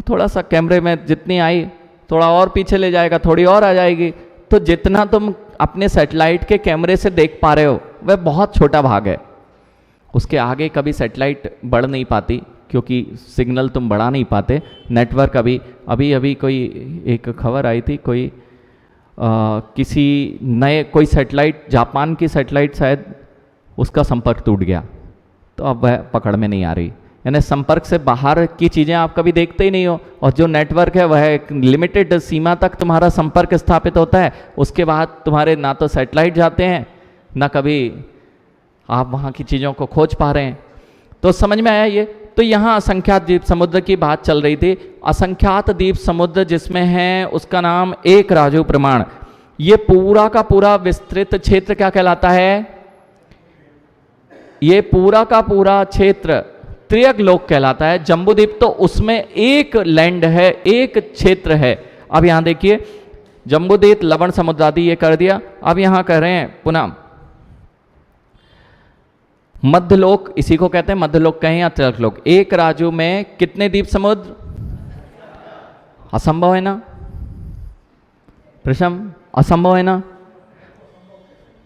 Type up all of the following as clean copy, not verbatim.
थोड़ा सा कैमरे में जितनी आई, थोड़ा और पीछे ले जाएगा, थोड़ी और आ जाएगी। तो जितना तुम अपने सैटेलाइट के कैमरे से देख पा रहे हो वह बहुत छोटा भाग है। उसके आगे कभी सैटेलाइट बढ़ नहीं पाती, क्योंकि सिग्नल तुम बढ़ा नहीं पाते। नेटवर्क अभी अभी कोई एक खबर आई थी, कोई किसी नए कोई सैटेलाइट, जापान की सैटेलाइट शायद, उसका संपर्क टूट गया, तो अब वह पकड़ में नहीं आ रही। यानी संपर्क से बाहर की चीज़ें आप कभी देखते ही नहीं हो, और जो नेटवर्क है वह एक लिमिटेड सीमा तक तुम्हारा संपर्क स्थापित होता है। उसके बाद तुम्हारे ना तो सैटेलाइट जाते हैं, ना कभी आप वहाँ की चीज़ों को खोज पा रहे हैं। तो समझ में आया ये? तो यहाँ असंख्यात द्वीप समुद्र की बात चल रही थी। असंख्यात द्वीप समुद्र जिसमें है, उसका नाम एक राजू प्रमाण। ये पूरा का पूरा विस्तृत क्षेत्र क्या कहलाता है? ये पूरा का पूरा क्षेत्र त्रियगलोक कहलाता है। जम्बूद्वीप तो उसमें एक लैंड है, एक क्षेत्र है। अब यहां देखिए, जम्बूद्वीप, लवण समुद्र आदि ये कर दिया। अब यहां कह रहे हैं पुनः मध्यलोक, इसी को कहते हैं मध्यलोक कहें या त्रियगलोक। एक राजू में कितने द्वीप समुद्र? असंभव है ना प्रशम, असंभव है ना?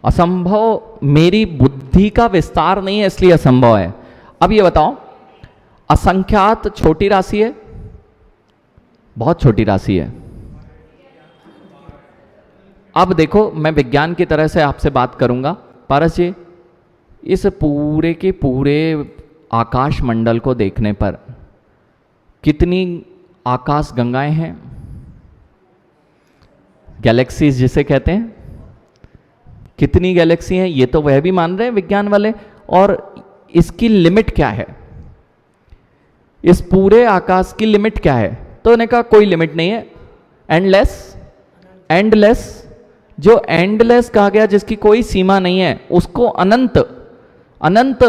असंभव मेरी बुद्धि का विस्तार नहीं है, इसलिए असंभव है। अब ये बताओ, असंख्यात छोटी राशि है? बहुत छोटी राशि है। अब देखो, मैं विज्ञान की तरह से आपसे बात करूंगा। पारस जी, इस पूरे के पूरे आकाश मंडल को देखने पर कितनी आकाश गंगाएं हैं? गैलेक्सीज जिसे कहते हैं, कितनी गैलेक्सी हैं? ये तो वह भी मान रहे हैं विज्ञान वाले। और इसकी लिमिट क्या है? इस पूरे आकाश की लिमिट क्या है? तो उन्होंने कहा कोई लिमिट नहीं है, एंडलेस। एंडलेस, जो एंडलेस कहा गया, जिसकी कोई सीमा नहीं है, उसको अनंत, अनंत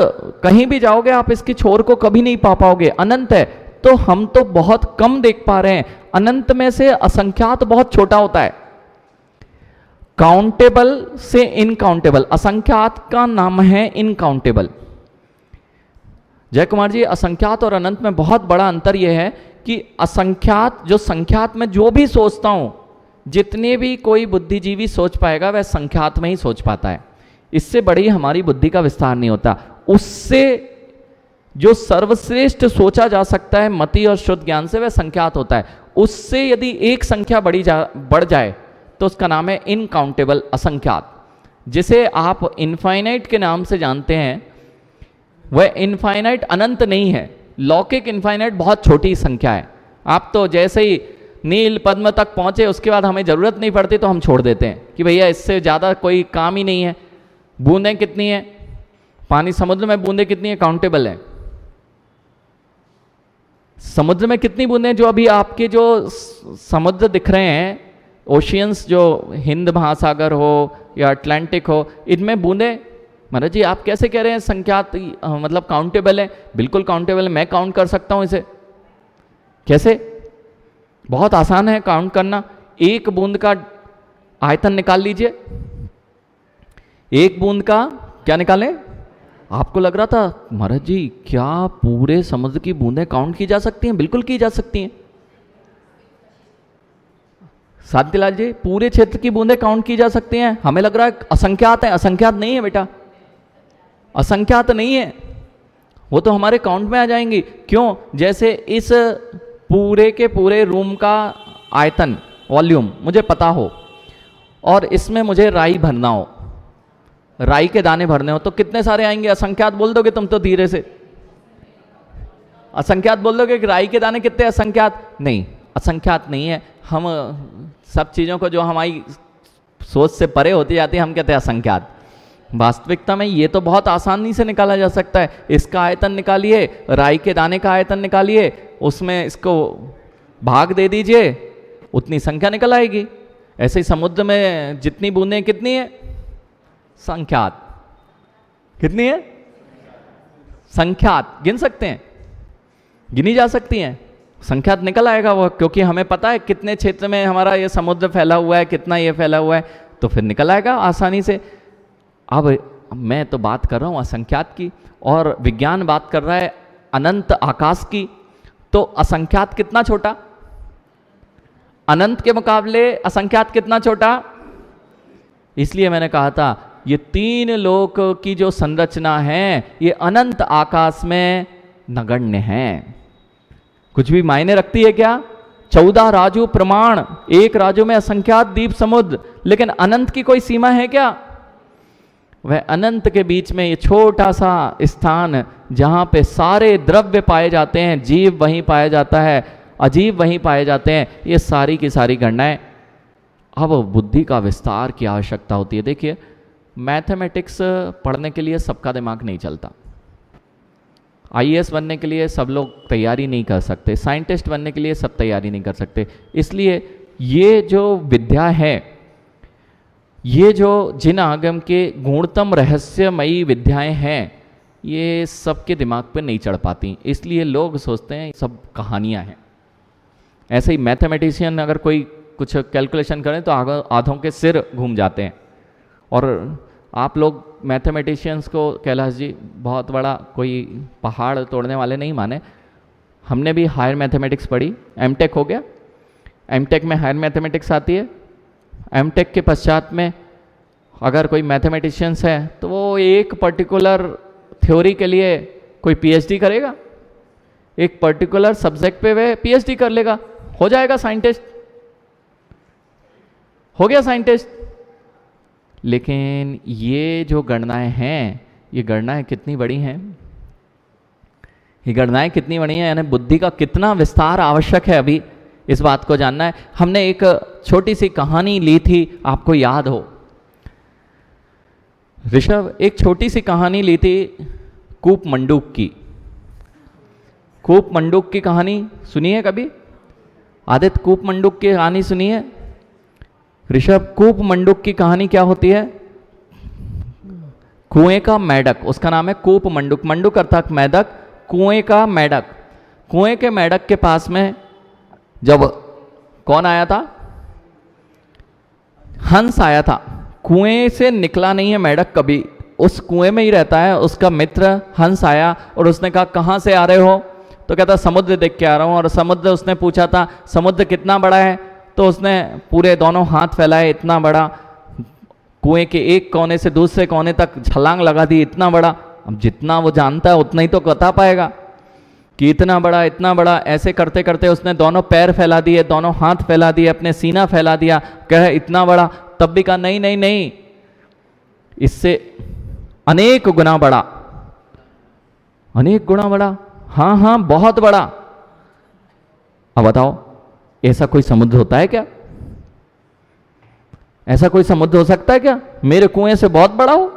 कहीं भी जाओगे आप इसकी छोर को कभी नहीं पा पाओगे, अनंत है। तो हम तो बहुत कम देख पा रहे हैं। अनंत में से असंख्यात बहुत छोटा होता है। काउंटेबल से इनकाउंटेबल, असंख्यात का नाम है इनकाउंटेबल। जय कुमार जी, असंख्यात और अनंत में बहुत बड़ा अंतर यह है कि असंख्यात, जो संख्यात में जो भी सोचता हूं, जितने भी कोई बुद्धिजीवी सोच पाएगा वह संख्यात में ही सोच पाता है। इससे बड़ी हमारी बुद्धि का विस्तार नहीं होता। उससे जो सर्वश्रेष्ठ सोचा जा सकता है मति और शुद्ध ज्ञान से, वह संख्यात होता है। उससे यदि एक संख्या बढ़ जाए तो उसका नाम है इनकाउंटेबल, असंख्यात। जिसे आप इनफाइनाइट के नाम से जानते हैं, वह इनफाइनाइट अनंत नहीं है। लौकिक इनफाइनाइट बहुत छोटी संख्या है। आप तो जैसे ही नील पद्म तक पहुंचे, उसके बाद हमें जरूरत नहीं पड़ती तो हम छोड़ देते हैं कि भैया इससे ज़्यादा कोई काम ही नहीं है। बूंदें कितनी है पानी, समुद्र में बूंदें कितनी है? काउंटेबल है। समुद्र में कितनी बूंदें? जो अभी आपके जो समुद्र दिख रहे हैं, ओशियंस, जो हिंद महासागर हो या अटलांटिक हो, इनमें बूंदें, महाराज जी आप कैसे कह रहे हैं संख्यात, मतलब काउंटेबल है? बिल्कुल काउंटेबल है, मैं काउंट कर सकता हूं इसे। कैसे? बहुत आसान है काउंट करना। एक बूंद का आयतन निकाल लीजिए। एक बूंद का क्या निकालें? आपको लग रहा था महाराज जी क्या पूरे समुद्र की बूंदें काउंट की जा सकती हैं? बिल्कुल की जा सकती हैं। साध्यलाल जी, पूरे क्षेत्र की बूंदें काउंट की जा सकती हैं। हमें लग रहा है असंख्यात है। असंख्यात नहीं है बेटा, असंख्यात नहीं है। वो तो हमारे काउंट में आ जाएंगी। क्यों? जैसे इस पूरे के पूरे रूम का आयतन, वॉल्यूम मुझे पता हो, और इसमें मुझे राई भरना हो, राई के दाने भरने हो, तो कितने सारे आएंगे? असंख्यात बोल दोगे तुम तो धीरे से, असंख्यात बोल दोगे कि राई के दाने कितने? असंख्यात नहीं, असंख्यात नहीं है। हम सब चीज़ों को जो हमारी सोच से परे होती जाती है हम कहते हैं असंख्यात। वास्तविकता में ये तो बहुत आसानी से निकाला जा सकता है। इसका आयतन निकालिए, राई के दाने का आयतन निकालिए, उसमें इसको भाग दे दीजिए, उतनी संख्या निकल आएगी। ऐसे ही समुद्र में जितनी बूंदें कितनी है? संख्यात। कितनी है? संख्यात। गिन सकते हैं, गिनी जा सकती हैं, संख्यात निकल आएगा वो, क्योंकि हमें पता है कितने क्षेत्र में हमारा ये समुद्र फैला हुआ है, कितना ये फैला हुआ है, तो फिर निकल आएगा आसानी से। अब मैं तो बात कर रहा हूँ असंख्यात की, और विज्ञान बात कर रहा है अनंत आकाश की। तो असंख्यात कितना छोटा, अनंत के मुकाबले असंख्यात कितना छोटा। इसलिए मैंने कहा था ये 3 लोक की जो संरचना है ये अनंत आकाश में नगण्य है, कुछ भी मायने रखती है क्या। 14 राजू प्रमाण, एक राजू में असंख्यात द्वीप समुद्र, लेकिन अनंत की कोई सीमा है क्या। वह अनंत के बीच में ये छोटा सा स्थान जहां पे सारे द्रव्य पाए जाते हैं, जीव वहीं पाया जाता है, अजीब वहीं पाए जाते हैं, ये सारी की सारी गणनाएं। अब बुद्धि का विस्तार की आवश्यकता होती है। देखिए मैथमेटिक्स पढ़ने के लिए सबका दिमाग नहीं चलता, आईएएस बनने के लिए सब लोग तैयारी नहीं कर सकते, साइंटिस्ट बनने के लिए सब तैयारी नहीं कर सकते। इसलिए ये जो विद्या है, ये जो जिन आगम के गुणतम रहस्यमयी विद्याएं हैं, ये सबके दिमाग पे नहीं चढ़ पाती, इसलिए लोग सोचते हैं सब कहानियां हैं। ऐसे ही मैथमेटिशियन अगर कोई कुछ कैलकुलेशन करें तो आधों के सिर घूम जाते हैं। और आप लोग मैथमेटिशियंस को कैलाश जी बहुत बड़ा कोई पहाड़ तोड़ने वाले नहीं माने। हमने भी हायर मैथमेटिक्स पढ़ी, एमटेक हो गया, एमटेक में हायर मैथमेटिक्स आती है। एमटेक के पश्चात में अगर कोई मैथमेटिशियंस है तो वो एक पर्टिकुलर थ्योरी के लिए कोई पीएचडी करेगा, एक पर्टिकुलर सब्जेक्ट पे वह पीएचडी कर लेगा, हो जाएगा साइंटिस्ट, हो गया साइंटिस्ट। लेकिन ये जो गणनाएं हैं, ये गणनाएं कितनी बड़ी हैं, ये गणनाएं कितनी बड़ी हैं, यानी बुद्धि का कितना विस्तार आवश्यक है, अभी इस बात को जानना है। हमने एक छोटी सी कहानी ली थी, आपको याद हो ऋषभ, एक छोटी सी कहानी ली थी कूप मंडूक की। कूप मंडूक की कहानी सुनी है कभी आदित्य? कूप मंडूक की कहानी सुनी है ऋषभ? कूप मंडूक की कहानी क्या होती है? कुएं का मेढक, उसका नाम है कूप मंडूक। मंडूक अर्थात मेढक, कुएं का मेढक। कुएं के मेढक के पास में जब कौन आया था? हंस आया था। कुएं से निकला नहीं है मेढक कभी, उस कुएं में ही रहता है। उसका मित्र हंस आया और उसने कहा कहाँ से आ रहे हो? तो कहता समुद्र देख के आ रहा हूँ। और समुद्र, उसने पूछा था समुद्र कितना बड़ा है? तो उसने पूरे दोनों हाथ फैलाए, इतना बड़ा। कुएं के एक कोने से दूसरे कोने तक छलांग लगा दी, इतना बड़ा। अब जितना वो जानता है उतना ही तो बता पाएगा कि इतना बड़ा, इतना बड़ा। ऐसे करते करते उसने दोनों पैर फैला दिए, दोनों हाथ फैला दिए, अपने सीना फैला दिया, कहे इतना बड़ा। तब भी कहा नहीं नहीं नहीं, इससे अनेक गुना बड़ा, अनेक गुना बड़ा। हाँ हाँ बहुत बड़ा। अब बताओ ऐसा कोई समुद्र होता है क्या? ऐसा कोई समुद्र हो सकता है क्या मेरे कुएं से बहुत बड़ा हो?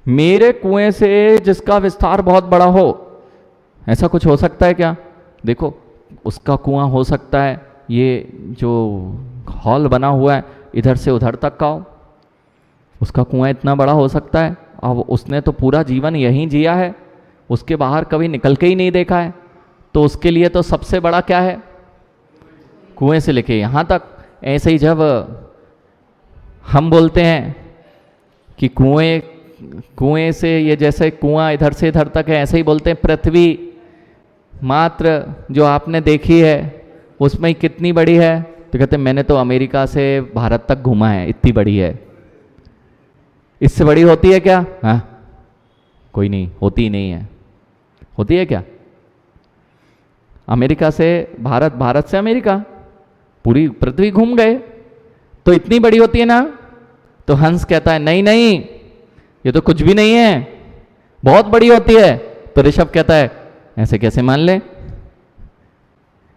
मेरे कुएं से जिसका विस्तार बहुत बड़ा हो, ऐसा कुछ हो सकता है क्या? देखो उसका कुआं हो सकता है, ये जो हॉल बना हुआ है इधर से उधर तक का हो, उसका कुआं इतना बड़ा हो सकता है। अब उसने तो पूरा जीवन यहीं जिया है, उसके बाहर कभी निकल के ही नहीं देखा है, तो उसके लिए तो सबसे बड़ा क्या है? कुएं से लेके यहाँ तक। ऐसे ही जब हम बोलते हैं कि कुएं से, ये जैसे कुआं इधर से इधर तक है, ऐसे ही बोलते हैं पृथ्वी मात्र जो आपने देखी है उसमें कितनी बड़ी है? तो कहते हैं मैंने तो अमेरिका से भारत तक घूमा है, इतनी बड़ी है। इससे बड़ी होती है क्या? हाँ कोई नहीं, होती ही नहीं है। होती है क्या? अमेरिका से भारत, भारत से अमेरिका, पूरी पृथ्वी घूम गए तो इतनी बड़ी होती है ना? तो हंस कहता है नहीं नहीं ये तो कुछ भी नहीं है, बहुत बड़ी होती है। तो ऋषभ कहता है ऐसे कैसे मान ले,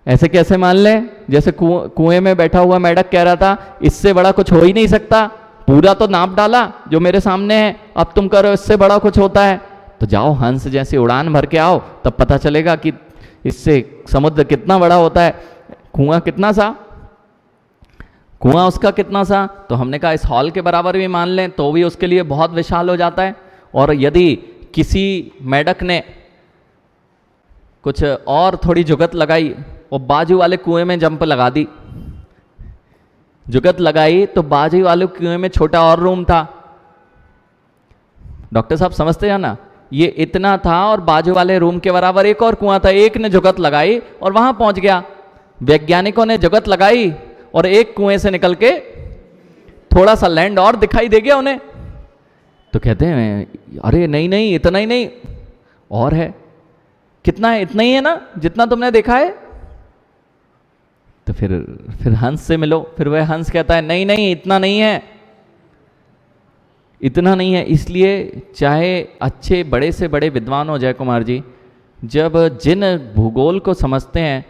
ऐसे कैसे मान ले? जैसे कुएं में बैठा हुआ मेढक कह रहा था इससे बड़ा कुछ हो ही नहीं सकता, पूरा तो नाप डाला जो मेरे सामने है, अब तुम करो इससे बड़ा कुछ होता है। तो जाओ हंस जैसी उड़ान भर के आओ, तब पता चलेगा कि इससे समुद्र कितना बड़ा होता है, कुआं कितना सा, कुआं उसका कितना सा। तो हमने कहा इस हॉल के बराबर भी मान लें तो भी उसके लिए बहुत विशाल हो जाता है। और यदि किसी मेढक ने कुछ और थोड़ी जुगत लगाई, वो बाजू वाले कुएं में जंप लगा दी, जुगत लगाई तो बाजू वाले कुएं में छोटा और रूम था। डॉक्टर साहब समझते हैं ना, ये इतना था और बाजू वाले रूम के बराबर एक और कुआं था, एक ने जुगत लगाई और वहां पहुंच गया। वैज्ञानिकों ने जुगत लगाई और एक कुएं से निकल के थोड़ा सा लैंड और दिखाई दे गया उन्हें। तो कहते हैं अरे नहीं नहीं, इतना ही नहीं और है। कितना है? इतना ही है ना जितना तुमने देखा है। तो फिर हंस से मिलो। फिर वह हंस कहता है नहीं नहीं, इतना नहीं है, इतना नहीं है। इसलिए चाहे अच्छे बड़े से बड़े विद्वान हो जय कुमार जी, जब जिन भूगोल को समझते हैं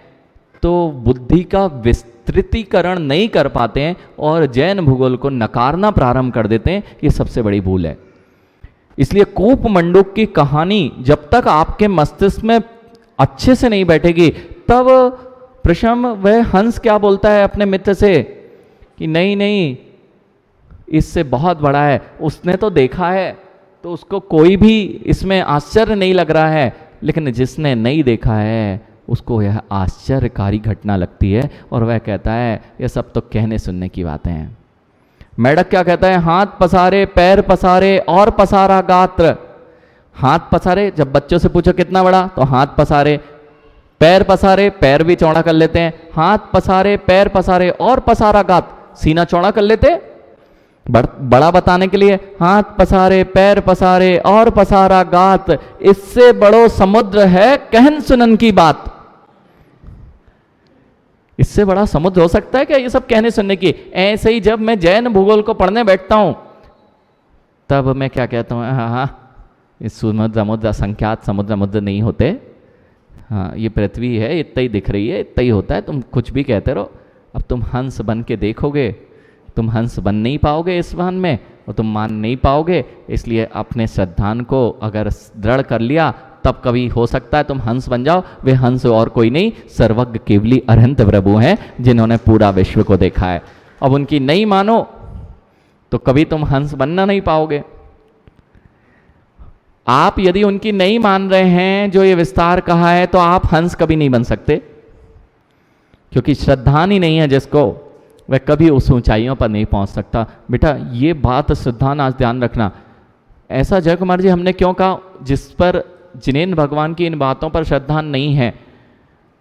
तो बुद्धि का विस्तृतीकरण नहीं कर पाते हैं और जैन भूगोल को नकारना प्रारंभ कर देते हैं, ये सबसे बड़ी भूल है। इसलिए कूप मंडूक की कहानी जब तक आपके मस्तिष्क में अच्छे से नहीं बैठेगी, तब प्रशम वह हंस क्या बोलता है अपने मित्र से कि नहीं नहीं, इससे बहुत बड़ा है, उसने तो देखा है तो उसको कोई भी इसमें आश्चर्य नहीं लग रहा है, लेकिन जिसने नहीं देखा है उसको यह आश्चर्यकारी घटना लगती है और वह कहता है यह सब तो कहने सुनने की बातें हैं। मेढक क्या कहता है? हाथ पसारे, पैर पसारे और पसारा गात्र। हाथ पसारे, जब बच्चों से पूछो कितना बड़ा तो हाथ पसारे, पैर पसारे, पैर भी चौड़ा कर लेते हैं, हाथ पसारे, पैर पसारे और पसारा गात, सीना चौड़ा कर लेते बड़ा बताने के लिए। हाथ पसारे, पैर पसारे और पसारा गात, इससे बड़ो समुद्र है कहन सुनन की बात। इससे बड़ा समुद्र हो सकता है क्या ये सब कहने सुनने की? ऐसे ही जब मैं जैन भूगोल को पढ़ने बैठता हूं तब मैं क्या कहता हूं, हाँ इस समुद्र असंख्यात समुद्र नहीं होते, हाँ ये पृथ्वी है, इतना ही दिख रही है, इतना ही होता है, तुम कुछ भी कहते रहो। अब तुम हंस बन के देखोगे, तुम हंस बन नहीं पाओगे इस भान में और तुम मान नहीं पाओगे। इसलिए अपने श्रद्धान को अगर दृढ़ कर लिया तब कभी हो सकता है तुम हंस बन जाओ। वे हंस और कोई नहीं, सर्वज्ञ केवली अरहंत प्रभु हैं जिन्होंने पूरा विश्व को देखा है। अब उनकी नहीं मानो तो कभी तुम हंस बनना नहीं पाओगे। आप यदि उनकी नहीं मान रहे हैं जो ये विस्तार कहा है तो आप हंस कभी नहीं बन सकते, क्योंकि श्रद्धान ही नहीं है जिसको, वह कभी उस ऊंचाइयों पर नहीं पहुंच सकता। बेटा ये बात श्रद्धान आज ध्यान रखना। ऐसा जय कुमार जी हमने क्यों कहा? जिस पर जिनेन्द्र भगवान की इन बातों पर श्रद्धान नहीं है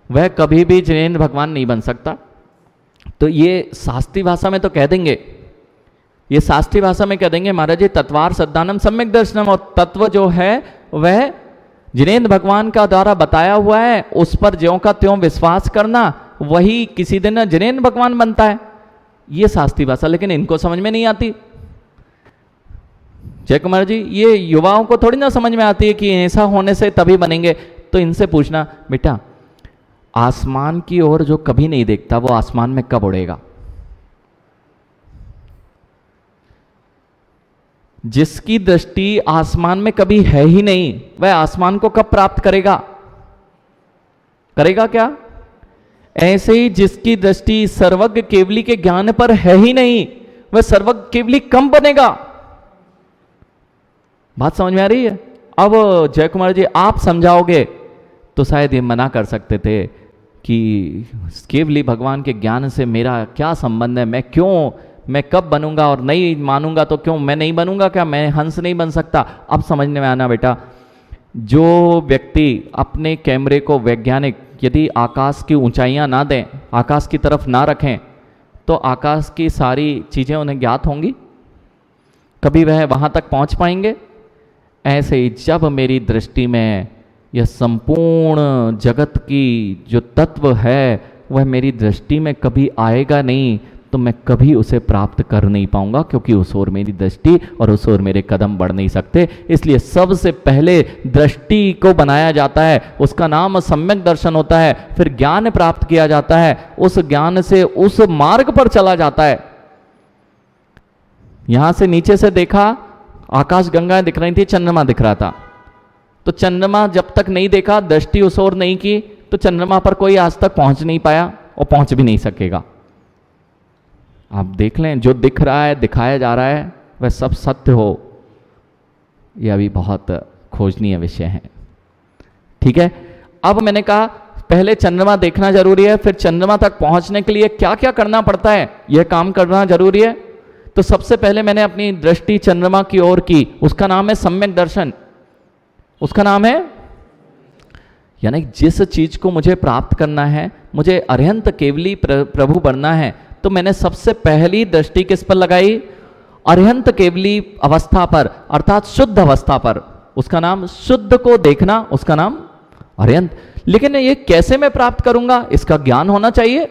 वह कभी भी जिनेन्द्र भगवान नहीं बन सकता। तो ये शास्त्रीय भाषा में तो कह देंगे, ये शास्त्रीय भाषा में कह देंगे महाराज जी तत्वार श्रद्धानम सम्यक दर्शनम, और तत्व जो है वह जिनेन्द्र भगवान का द्वारा बताया हुआ है, उस पर ज्यों का त्यों विश्वास करना, वही किसी दिन जिनेन्द्र भगवान बनता है। ये शास्त्रीय भाषा लेकिन इनको समझ में नहीं आती। जय कुमार जी ये युवाओं को थोड़ी ना समझ में आती है कि ऐसा होने से तभी बनेंगे। तो इनसे पूछना बेटा, आसमान की ओर जो कभी नहीं देखता वो आसमान में कब उड़ेगा? जिसकी दृष्टि आसमान में कभी है ही नहीं वह आसमान को कब प्राप्त करेगा? करेगा क्या? ऐसे ही जिसकी दृष्टि सर्वज्ञ केवली के ज्ञान पर है ही नहीं वह सर्वज्ञ केवली कब बनेगा? बात समझ में आ रही है? अब जय कुमार जी आप समझाओगे तो शायद ये मना कर सकते थे कि केवली भगवान के ज्ञान से मेरा क्या संबंध है, मैं कब बनूंगा, और नहीं मानूंगा तो क्यों मैं नहीं बनूंगा क्या, मैं हंस नहीं बन सकता? अब समझने में आना बेटा, जो व्यक्ति अपने कैमरे को वैज्ञानिक यदि आकाश की ऊंचाइयां ना दें, आकाश की तरफ ना रखें, तो आकाश की सारी चीजें उन्हें ज्ञात होंगी? कभी वह वहां तक पहुंच पाएंगे? ऐसे ही जब मेरी दृष्टि में यह संपूर्ण जगत की जो तत्व है वह मेरी दृष्टि में कभी आएगा नहीं, तो मैं कभी उसे प्राप्त कर नहीं पाऊंगा, क्योंकि उस ओर मेरी दृष्टि और उस ओर मेरे कदम बढ़ नहीं सकते। इसलिए सबसे पहले दृष्टि को बनाया जाता है, उसका नाम सम्यक दर्शन होता है, फिर ज्ञान प्राप्त किया जाता है, उस ज्ञान से उस मार्ग पर चला जाता है। यहां से नीचे से देखा, आकाश गंगाएं दिख रही थी, चंद्रमा दिख रहा था, तो चंद्रमा जब तक नहीं देखा, दृष्टि उस ओर नहीं की, तो चंद्रमा पर कोई आज तक पहुंच नहीं पाया और पहुंच भी नहीं सकेगा। आप देख लें, जो दिख रहा है, दिखाया जा रहा है, वह सब सत्य हो, यह अभी बहुत खोजनीय विषय है। ठीक है, अब मैंने कहा पहले चंद्रमा देखना जरूरी है, फिर चंद्रमा तक पहुंचने के लिए क्या क्या करना पड़ता है, यह काम करना जरूरी है। तो सबसे पहले मैंने अपनी दृष्टि चंद्रमा की ओर की, उसका नाम है सम्यक दर्शन। उसका नाम है, यानी जिस चीज को मुझे प्राप्त करना है, मुझे अरिहंत केवली प्रभु बनना है, तो मैंने सबसे पहली दृष्टि किस पर लगाई? अरिहंत केवली अवस्था पर, अर्थात शुद्ध अवस्था पर। उसका नाम शुद्ध को देखना, उसका नाम अरिहंत। लेकिन ये कैसे मैं प्राप्त करूंगा? इसका ज्ञान होना चाहिए।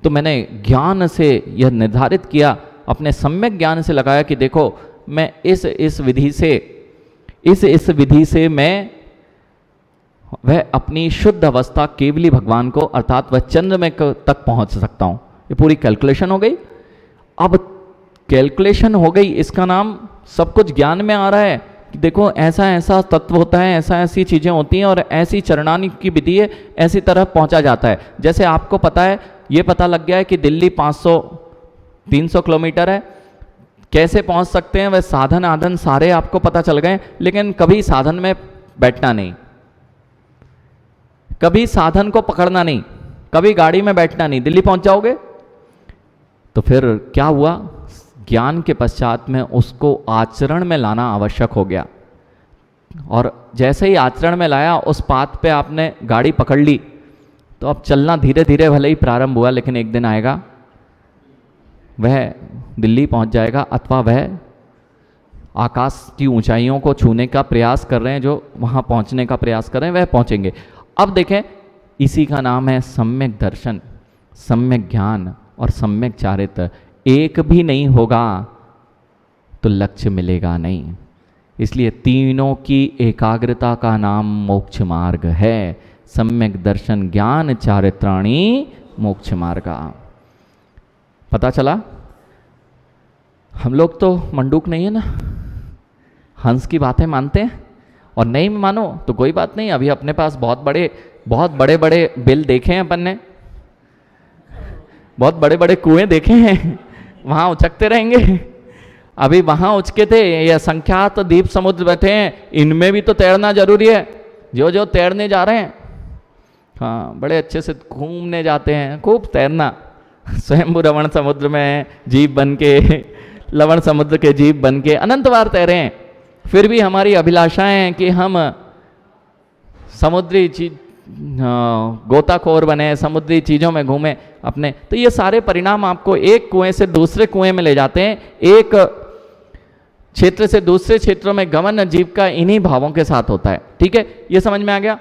तो मैंने ज्ञान से यह निर्धारित किया, अपने सम्यक ज्ञान से लगाया कि देखो मैं इस विधि से मैं वह अपनी शुद्ध अवस्था केवली भगवान को, अर्थात वह चंद्र में तक पहुंच सकता हूं। ये पूरी कैलकुलेशन हो गई। अब कैलकुलेशन हो गई, इसका नाम सब कुछ ज्ञान में आ रहा है कि देखो ऐसा ऐसा तत्व होता है, ऐसा ऐसी चीजें होती हैं और ऐसी चरणानी की विधि है, ऐसी तरह पहुंचा जाता है। जैसे आपको पता है, ये पता लग गया है कि दिल्ली 500-300 किलोमीटर है, कैसे पहुंच सकते हैं? वह साधन आधन सारे आपको पता चल गए, लेकिन कभी साधन में बैठना नहीं, कभी साधन को पकड़ना नहीं, कभी गाड़ी में बैठना नहीं, दिल्ली पहुंच जाओगे। तो फिर क्या हुआ? ज्ञान के पश्चात में उसको आचरण में लाना आवश्यक हो गया। और जैसे ही आचरण में लाया, उस पाथ पे आपने गाड़ी पकड़ ली, तो अब चलना धीरे धीरे भले ही प्रारंभ हुआ, लेकिन एक दिन आएगा वह दिल्ली पहुंच जाएगा, अथवा वह आकाश की ऊंचाइयों को छूने का प्रयास कर रहे हैं, जो वहां पहुंचने का प्रयास कर रहे हैं, वह पहुंचेंगे। अब देखें, इसी का नाम है सम्यक दर्शन, सम्यक ज्ञान और सम्यक चारित्र। एक भी नहीं होगा तो लक्ष्य मिलेगा नहीं। इसलिए तीनों की एकाग्रता का नाम मोक्ष मार्ग है। सम्यक दर्शन ज्ञान चारित्राणी मोक्ष मार्गा। पता चला? हम लोग तो मंडूक नहीं है ना, हंस की बातें मानते हैं। और नहीं मानो तो कोई बात नहीं, अभी अपने पास बहुत बड़े बड़े बिल देखे हैं अपन ने, बहुत बड़े बड़े कुएं देखे हैं, वहां उचकते रहेंगे। अभी वहां उचके थे, ये संख्यात द्वीप समुद्र बैठे हैं, इनमें भी तो तैरना जरूरी है। जो जो तैरने जा रहे हैं, हाँ, बड़े अच्छे से घूमने जाते हैं, खूब तैरना। स्वयंभू रवण समुद्र में जीव बन के, लवण समुद्र के जीव बन के अनंत बार तैरे हैं। फिर भी हमारी अभिलाषाएं हैं कि हम समुद्री चीज गोताखोर बने, समुद्री चीजों में घूमें अपने। तो ये सारे परिणाम आपको एक कुएं से दूसरे कुएं में ले जाते हैं, एक क्षेत्र से दूसरे क्षेत्रों में गमन जीव का इन्हीं भावों के साथ होता है। ठीक है, ये समझ में आ गया?